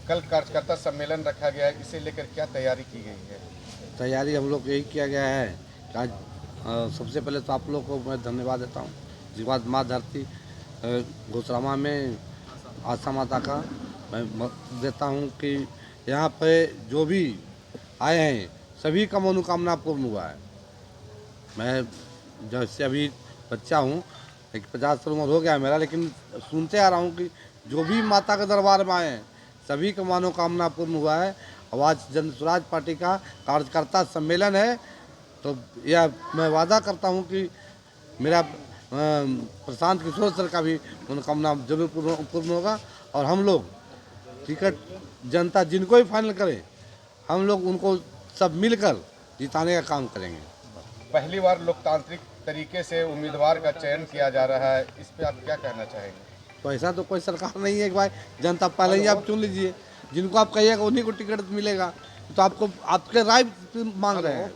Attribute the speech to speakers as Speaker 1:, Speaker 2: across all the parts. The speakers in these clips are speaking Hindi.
Speaker 1: कल कार्यकर्ता सम्मेलन रखा गया है, इसे लेकर क्या तैयारी की गई है?
Speaker 2: तैयारी हम लोग यही किया गया है कि आज सबसे पहले तो आप लोग को मैं धन्यवाद देता हूँ। उसके बाद माँ धरती घोसरामा में आशा माता का मैं देता हूँ कि यहाँ पे जो भी आए हैं सभी का मनोकामना पूर्ण हुआ है। मैं जैसे अभी बच्चा हूँ, एक 50 साल उम्र हो गया है मेरा, लेकिन सुनते आ रहा हूँ कि जो भी माता के दरबार में आए हैं सभी का मनोकामना पूर्ण हुआ है। और आज जन स्वराज पार्टी का कार्यकर्ता सम्मेलन है, तो यह मैं वादा करता हूँ कि मेरा प्रशांत किशोर सर का भी मनोकामना जरूर पूर्ण होगा। और हम लोग टिकट जनता जिनको भी फाइनल करे, हम लोग उनको सब मिलकर जिताने का काम करेंगे।
Speaker 1: पहली बार लोकतांत्रिक तरीके से उम्मीदवार का चयन किया जा रहा है, इस पे आप क्या कहना चाहेंगे?
Speaker 2: तो ऐसा तो कोई सरकार नहीं है कि भाई जनता पहले ही आप चुन लीजिए, जिनको आप कहिएगा उन्हीं को टिकट मिलेगा। तो आपको आपके राय मांग रहे हैं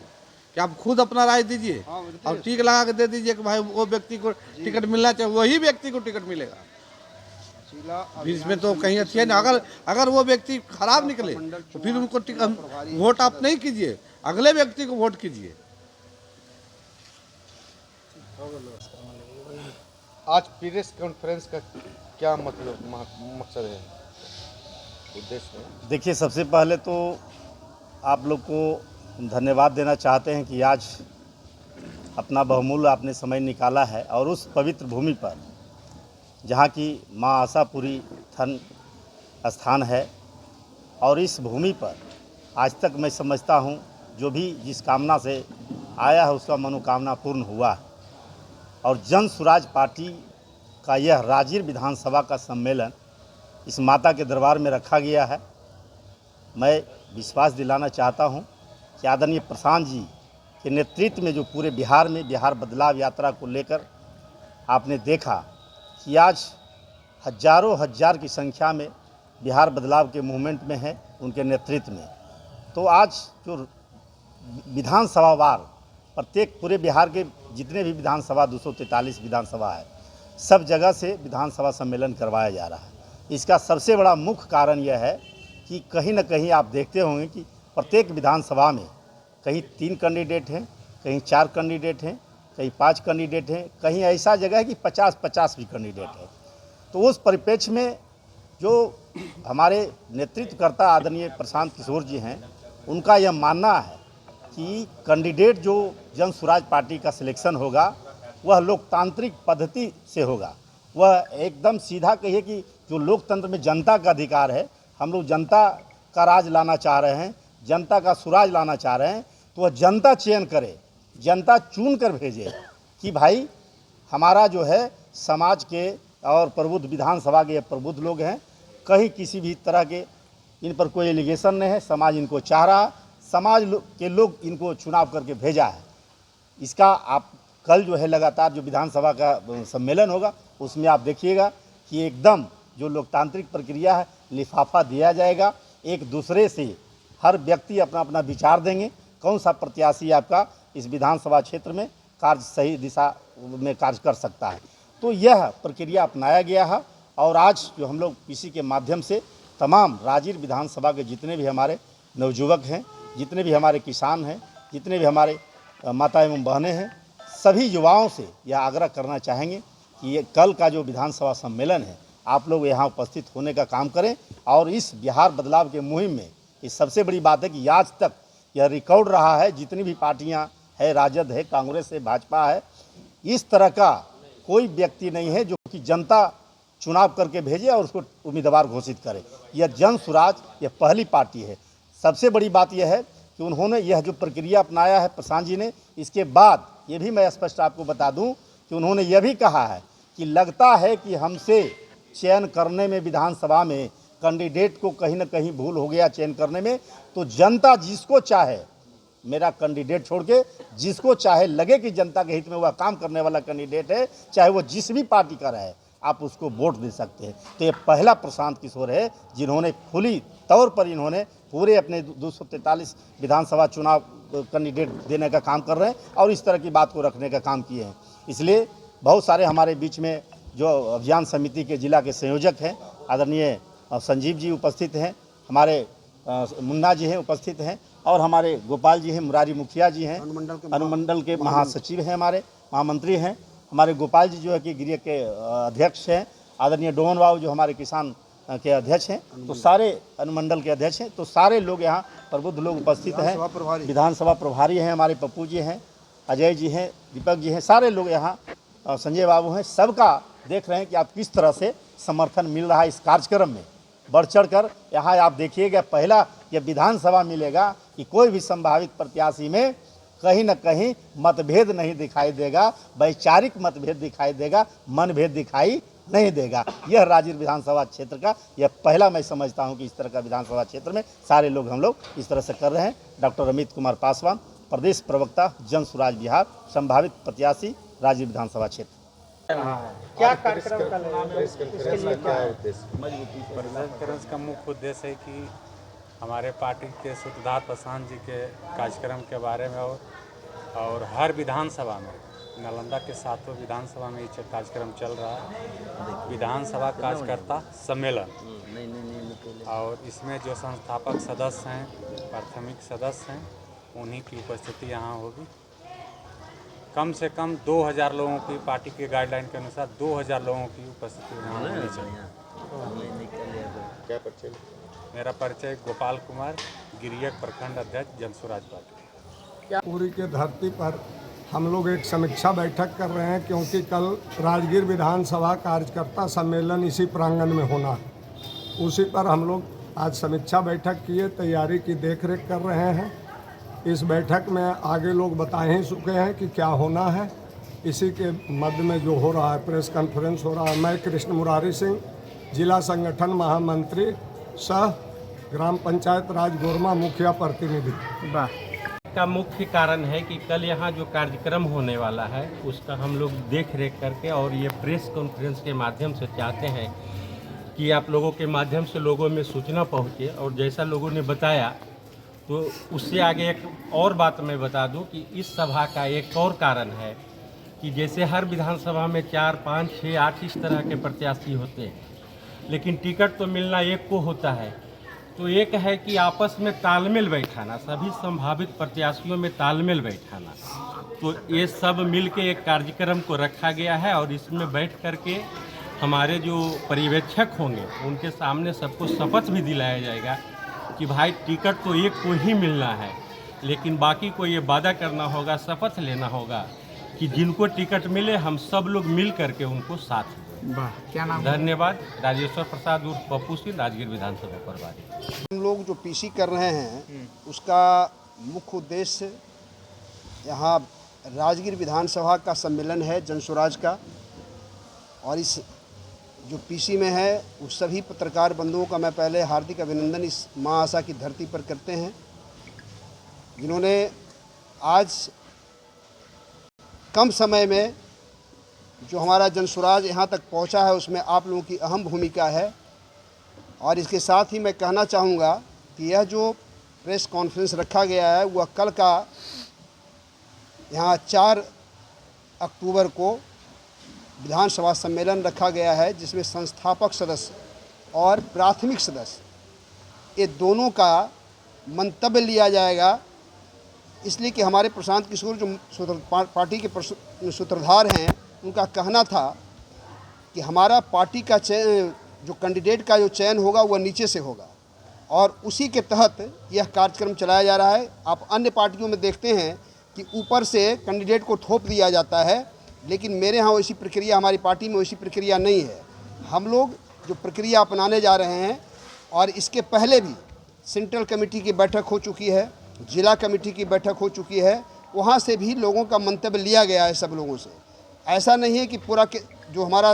Speaker 2: कि आप खुद अपना राय दीजिए और ठीक लगा के दे दीजिए कि भाई वो व्यक्ति को टिकट मिलना चाहिए, वही व्यक्ति को टिकट मिलेगा। बीच में तो कहीं अच्छी है ना। अगर वो व्यक्ति खराब निकले तो फिर उनको वोट आप नहीं कीजिए, अगले व्यक्ति को वोट कीजिए।
Speaker 1: आज प्रेस कॉन्फ्रेंस का क्या मतलब मकसद है, उद्देश्य है?
Speaker 3: देखिए, सबसे पहले तो आप लोग को धन्यवाद देना चाहते हैं कि आज अपना बहुमूल्य आपने समय निकाला है और उस पवित्र भूमि पर जहाँ की माँ आशापुरी थन स्थान है, और इस भूमि पर आज तक मैं समझता हूँ जो भी जिस कामना से आया है उसका मनोकामना पूर्ण हुआ है। और जन स्वराज पार्टी का यह राजिर विधानसभा का सम्मेलन इस माता के दरबार में रखा गया है। मैं विश्वास दिलाना चाहता हूं कि आदरणीय प्रशांत जी के नेतृत्व में जो पूरे बिहार में बिहार बदलाव यात्रा को लेकर आपने देखा कि आज हजारों हजार की संख्या में बिहार बदलाव के मूवमेंट में है उनके नेतृत्व में। तो आज जो विधानसभा वार प्रत्येक पूरे बिहार के जितने भी विधानसभा 243 विधानसभा है, सब जगह से विधानसभा सम्मेलन करवाया जा रहा है। इसका सबसे बड़ा मुख्य कारण यह है कि कहीं न कहीं आप देखते होंगे कि प्रत्येक विधानसभा में कहीं 3 कैंडिडेट हैं, कहीं 4 कैंडिडेट हैं, कहीं 5 कैंडिडेट हैं, कहीं ऐसा जगह है कि 50-50 भी कैंडिडेट है। तो उस परिप्रेक्ष्य में जो हमारे नेतृत्वकर्ता आदरणीय प्रशांत किशोर जी हैं, उनका यह मानना है कि कैंडिडेट जो जन स्वराज पार्टी का सिलेक्शन होगा वह लोकतांत्रिक पद्धति से होगा। वह एकदम सीधा कहिए कि जो लोकतंत्र में जनता का अधिकार है, हम लोग जनता का राज लाना चाह रहे हैं, जनता का सुराज लाना चाह रहे हैं, तो वह जनता चयन करे, जनता चुन कर भेजे कि भाई हमारा जो है समाज के और प्रबुद्ध विधानसभा के प्रबुद्ध लोग हैं, कहीं किसी भी तरह के इन पर कोई एलिगेशन नहीं है, समाज इनको चाह रहा, समाज के लोग इनको चुनाव करके भेजा है। इसका आप कल जो है लगातार जो विधानसभा का सम्मेलन होगा उसमें आप देखिएगा कि एकदम जो लोकतांत्रिक प्रक्रिया है, लिफाफा दिया जाएगा, एक दूसरे से हर व्यक्ति अपना अपना विचार देंगे, कौन सा प्रत्याशी आपका इस विधानसभा क्षेत्र में कार्य सही दिशा में कार्य कर सकता है। तो यह प्रक्रिया अपनाया गया है। और आज जो हम लोग इसी के माध्यम से तमाम राजिर विधानसभा के जितने भी हमारे नवयुवक हैं, जितने भी हमारे किसान हैं, जितने भी हमारे माता एवं बहनें हैं, सभी युवाओं से यह आग्रह करना चाहेंगे कि ये कल का जो विधानसभा सम्मेलन है आप लोग यहाँ उपस्थित होने का काम करें। और इस बिहार बदलाव के मुहिम में इस सबसे बड़ी बात है कि आज तक यह रिकॉर्ड रहा है, जितनी भी पार्टियाँ है, राजद है, कांग्रेस है, भाजपा है, इस तरह का कोई व्यक्ति नहीं है जो कि जनता चुनाव करके भेजे और उसको उम्मीदवार घोषित करे। यह जन स्वराज यह पहली पार्टी है। सबसे बड़ी बात यह है कि उन्होंने यह जो प्रक्रिया अपनाया है प्रशांत जी ने, इसके बाद ये भी मैं स्पष्ट आपको बता दूं कि उन्होंने यह भी कहा है कि लगता है कि हमसे चयन करने में विधानसभा में कैंडिडेट को कहीं ना कहीं भूल हो गया चयन करने में, तो जनता जिसको चाहे, मेरा कैंडिडेट छोड़ के जिसको चाहे लगे कि जनता के हित में वह काम करने वाला कैंडिडेट है, चाहे वो जिस भी पार्टी का रहे, आप उसको वोट दे सकते हैं। तो ये पहला प्रशांत किशोर है जिन्होंने खुली तौर पर इन्होंने पूरे अपने 243 विधानसभा चुनाव कैंडिडेट देने का काम कर रहे हैं और इस तरह की बात को रखने का काम किए हैं। इसलिए बहुत सारे हमारे बीच में जो अभियान समिति के जिला के संयोजक हैं आदरणीय संजीव जी उपस्थित हैं, हमारे मुन्ना जी हैं उपस्थित हैं, और हमारे गोपाल जी हैं, मुरारी मुखिया जी हैं, अनुमंडल के महासचिव हैं, हमारे महामंत्री हैं, हमारे गोपाल जी जो है कि गिरिया के अध्यक्ष हैं, आदरणीय डोमन बाबू जो हमारे किसान के अध्यक्ष हैं, तो सारे अनुमंडल के अध्यक्ष हैं, तो सारे लोग यहाँ प्रबुद्ध लोग उपस्थित हैं। विधानसभा प्रभारी हैं हमारे पप्पू जी हैं, अजय जी हैं, दीपक जी हैं, सारे लोग यहाँ, संजय बाबू हैं, सबका देख रहे हैं कि आप किस तरह से समर्थन मिल रहा है इस कार्यक्रम में। बढ़ चढ़ कर यहाँ आप देखिएगा, पहला ये विधानसभा मिलेगा कि कोई भी संभावित प्रत्याशी में कहीं न कहीं मतभेद नहीं दिखाई देगा, वैचारिक मतभेद दिखाई देगा, मनभेद दिखाई नहीं देगा। यह राजगीर विधानसभा क्षेत्र का यह पहला मैं समझता हूं कि इस तरह का विधानसभा क्षेत्र में सारे लोग हम लोग इस तरह से कर रहे हैं। डॉक्टर अमित कुमार पासवान, प्रदेश प्रवक्ता जन स्वराज बिहार, संभावित प्रत्याशी राजगीर विधानसभा क्षेत्र।
Speaker 4: क्या कार्यक्रम का
Speaker 1: प्रेस कॉन्फ्रेंस का क्या उद्देश्य?
Speaker 5: प्रेस कॉन्फ्रेंस का मुख्य उद्देश्य है कि हमारे पार्टी के सूत्रधार प्रशांत जी के कार्यक्रम के बारे में और हर विधानसभा में, नालंदा के सातों विधानसभा में ये कार्यक्रम चल रहा है, विधानसभा कार्यकर्ता सम्मेलन, और इसमें जो संस्थापक सदस्य हैं, प्राथमिक सदस्य हैं, उन्हीं की उपस्थिति यहाँ होगी। कम से कम 2000 लोगों की, पार्टी के गाइडलाइन के अनुसार 2000 लोगों की उपस्थिति यहाँ होनी चाहिए।
Speaker 1: क्या परिचय?
Speaker 5: मेरा परिचय गोपाल कुमार, गिरियक प्रखंड अध्यक्ष जन स्वराज पार्टी।
Speaker 6: पूरी के धरती पर हम लोग एक समीक्षा बैठक कर रहे हैं, क्योंकि कल राजगीर विधानसभा कार्यकर्ता सम्मेलन इसी प्रांगण में होना है। उसी पर हम लोग आज समीक्षा बैठक किए, तैयारी की देखरेख कर रहे हैं। इस बैठक में आगे लोग बता ही चुके हैं कि क्या होना है। इसी के मध्य में जो हो रहा है, प्रेस कॉन्फ्रेंस हो रहा है। मैं कृष्ण मुरारी सिंह, जिला संगठन महामंत्री सह ग्राम पंचायत राज गोरमा मुखिया प्रतिनिधि।
Speaker 4: का मुख्य कारण है कि कल यहाँ जो कार्यक्रम होने वाला है उसका हम लोग देख रेख करके, और ये प्रेस कॉन्फ्रेंस के माध्यम से चाहते हैं कि आप लोगों के माध्यम से लोगों में सूचना पहुँचे। और जैसा लोगों ने बताया, तो उससे आगे एक और बात मैं बता दूं कि इस सभा का एक और कारण है कि जैसे हर विधानसभा में 4, 5, 6, 8 इस तरह के प्रत्याशी होते हैं, लेकिन टिकट तो मिलना एक को होता है। तो एक है कि आपस में तालमेल बैठाना, सभी संभावित प्रत्याशियों में तालमेल बैठाना। तो ये सब मिल के एक कार्यक्रम को रखा गया है, और इसमें बैठ करके हमारे जो पर्यवेक्षक होंगे उनके सामने सबको शपथ भी दिलाया जाएगा कि भाई टिकट तो एक को ही मिलना है, लेकिन बाकी को ये वादा करना होगा, शपथ लेना होगा कि जिनको टिकट मिले हम सब लोग मिल करके उनको साथ।
Speaker 7: क्या नाम?
Speaker 4: धन्यवाद। राजेश्वर प्रसाद उर्फ पप्पू सिंह, राजगीर विधानसभा प्रभारी।
Speaker 7: हम लोग जो पीसी कर रहे हैं उसका मुख्य उद्देश्य यहाँ राजगीर विधानसभा का सम्मेलन है जन स्वराज का, और इस जो पीसी में है उस सभी पत्रकार बंधुओं का मैं पहले हार्दिक अभिनंदन इस माँ आशा की धरती पर करते हैं, जिन्होंने आज कम समय में जो हमारा जन स्वराज यहाँ तक पहुँचा है उसमें आप लोगों की अहम भूमिका है। और इसके साथ ही मैं कहना चाहूँगा कि यह जो प्रेस कॉन्फ्रेंस रखा गया है वह कल का यहाँ 4 अक्टूबर को विधानसभा सम्मेलन रखा गया है, जिसमें संस्थापक सदस्य और प्राथमिक सदस्य ये दोनों का मंतव्य लिया जाएगा। इसलिए कि हमारे प्रशांत किशोर जो पार्टी के सूत्रधार हैं, उनका कहना था कि हमारा पार्टी का चयन, जो कैंडिडेट का जो चयन होगा वह नीचे से होगा, और उसी के तहत यह कार्यक्रम चलाया जा रहा है। आप अन्य पार्टियों में देखते हैं कि ऊपर से कैंडिडेट को थोप दिया जाता है, लेकिन मेरे यहाँ वैसी प्रक्रिया, हमारी पार्टी में वैसी प्रक्रिया नहीं है। हम लोग जो प्रक्रिया अपनाने जा रहे हैं, और इसके पहले भी सेंट्रल कमेटी की बैठक हो चुकी है, जिला कमेटी की बैठक हो चुकी है, वहाँ से भी लोगों का मंतव्य लिया गया है सब लोगों से। ऐसा नहीं है कि पूरा के जो हमारा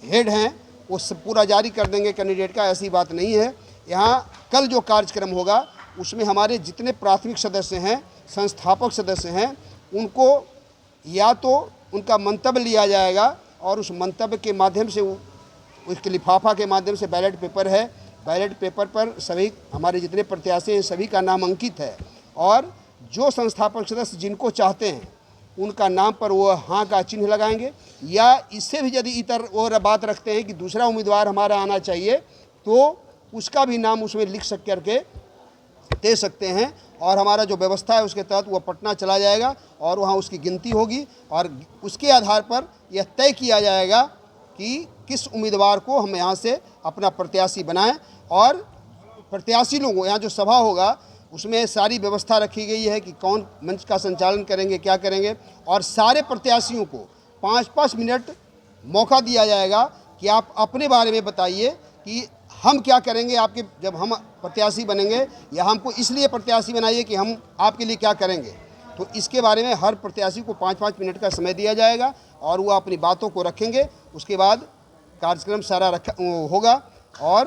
Speaker 7: हेड हैं वो सब पूरा जारी कर देंगे कैंडिडेट का, ऐसी बात नहीं है। यहाँ कल जो कार्यक्रम होगा उसमें हमारे जितने प्राथमिक सदस्य हैं, संस्थापक सदस्य हैं, उनको या तो उनका मंतव्य लिया जाएगा, और उस मंतव्य के माध्यम से उसके लिफाफा के माध्यम से बैलेट पेपर है, बैलेट पेपर पर सभी हमारे जितने प्रत्याशी हैं सभी का नाम अंकित है, और जो संस्थापक सदस्य जिनको चाहते हैं उनका नाम पर वो हाँ का चिन्ह लगाएंगे। या इससे भी यदि इतर और बात रखते हैं कि दूसरा उम्मीदवार हमारा आना चाहिए, तो उसका भी नाम उसमें लिख सक करके दे सकते हैं। और हमारा जो व्यवस्था है उसके तहत वो पटना चला जाएगा और वहाँ उसकी गिनती होगी और उसके आधार पर यह तय किया जाएगा कि किस उम्मीदवार को हम यहाँ से अपना प्रत्याशी बनाएं। और प्रत्याशी लोगों यहाँ जो सभा होगा उसमें सारी व्यवस्था रखी गई है कि कौन मंच का संचालन करेंगे, क्या करेंगे, और सारे प्रत्याशियों को 5-5 मिनट मौका दिया जाएगा कि आप अपने बारे में बताइए कि हम क्या करेंगे आपके, जब हम प्रत्याशी बनेंगे, या हमको इसलिए प्रत्याशी बनाइए कि हम आपके लिए क्या करेंगे। तो इसके बारे में हर प्रत्याशी को 5-5 मिनट का समय दिया जाएगा और वो अपनी बातों को रखेंगे। उसके बाद कार्यक्रम सारा होगा और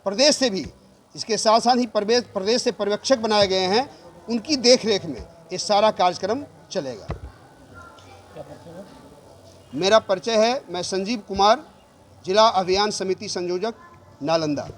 Speaker 7: प्रदेश से भी, इसके साथ साथ ही प्रदेश से पर्यवेक्षक बनाए गए हैं, उनकी देखरेख में ये सारा कार्यक्रम चलेगा। मेरा परिचय है, मैं संजीव कुमार, जिला अभियान समिति संयोजक, नालंदा।